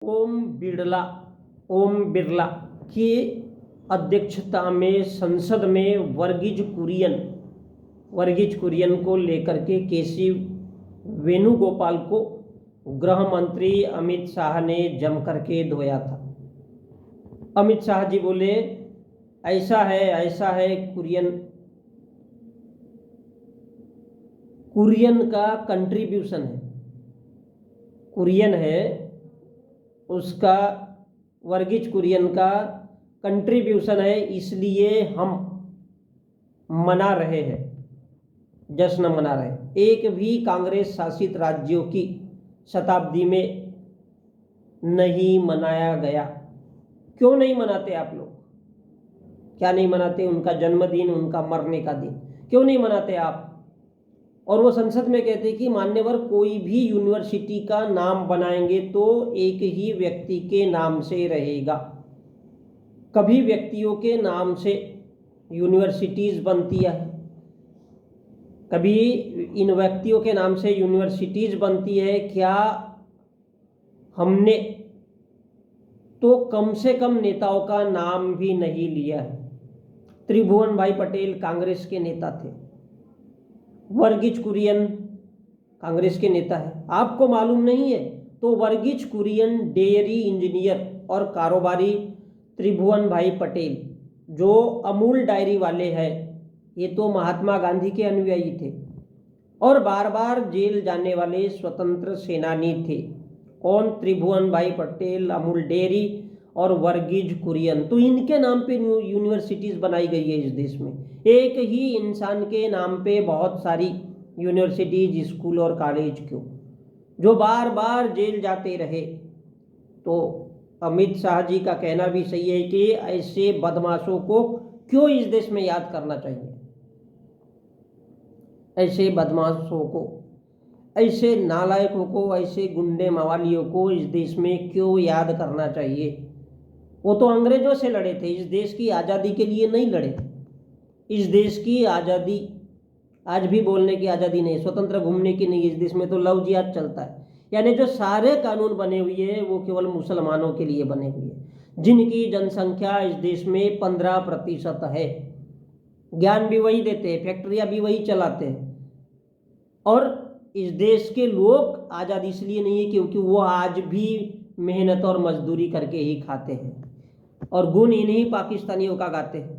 ओम बिरला की अध्यक्षता में संसद में वर्गीज कुरियन को लेकर के केसी वेणुगोपाल को गृह मंत्री अमित शाह ने जम करके धोया था। अमित शाह जी बोले ऐसा है कुरियन का कंट्रीब्यूशन है, कुरियन है उसका, वर्गीज कुरियन का कंट्रीब्यूशन है, इसलिए हम मना रहे हैं, जश्न मना रहे हैं। एक भी कांग्रेस शासित राज्यों की शताब्दी में नहीं मनाया गया। क्यों नहीं मनाते आप लोग? क्या नहीं मनाते? उनका जन्मदिन, उनका मरने का दिन क्यों नहीं मनाते आप? और वो संसद में कहते कि मान्यवर कोई भी यूनिवर्सिटी का नाम बनाएंगे तो एक ही व्यक्ति के नाम से रहेगा। कभी व्यक्तियों के नाम से यूनिवर्सिटीज बनती है, कभी इन व्यक्तियों के नाम से यूनिवर्सिटीज बनती है क्या? हमने तो कम से कम नेताओं का नाम भी नहीं लिया है। त्रिभुवन भाई पटेल कांग्रेस के नेता थे, वर्गीज कुरियन कांग्रेस के नेता है। आपको मालूम नहीं है तो वर्गीज कुरियन डेयरी इंजीनियर और कारोबारी त्रिभुवन भाई पटेल जो अमूल डायरी वाले हैं, ये तो महात्मा गांधी के अनुयायी थे और बार बार जेल जाने वाले स्वतंत्र सेनानी थे। कौन? त्रिभुवन भाई पटेल, अमूल डेयरी और वर्गीज कुरियन। तो इनके नाम पे यूनिवर्सिटीज बनाई गई है इस देश में। एक ही इंसान के नाम पे बहुत सारी यूनिवर्सिटीज, स्कूल और कॉलेज क्यों? जो बार बार जेल जाते रहे। तो अमित शाह जी का कहना भी सही है कि ऐसे बदमाशों को क्यों इस देश में याद करना चाहिए, ऐसे बदमाशों को, ऐसे नालायकों को, ऐसे गुंडे मवालियों को इस देश में क्यों याद करना चाहिए? वो तो अंग्रेजों से लड़े थे, इस देश की आज़ादी के लिए नहीं लड़े। इस देश की आज़ादी, आज भी बोलने की आज़ादी नहीं, स्वतंत्र घूमने की नहीं, इस देश में तो लव जिहाद चलता है। यानी जो सारे कानून बने हुए हैं वो केवल मुसलमानों के लिए बने हुए हैं, जिनकी जनसंख्या इस देश में 15% है। ज्ञान भी वही देते हैं, फैक्ट्रियाँ भी वही चलाते हैं। और इस देश के लोग आज़ाद इसलिए नहीं है क्योंकि वो आज भी मेहनत और मजदूरी करके ही खाते हैं और गुण इन्हीं पाकिस्तानियों का गाते हैं।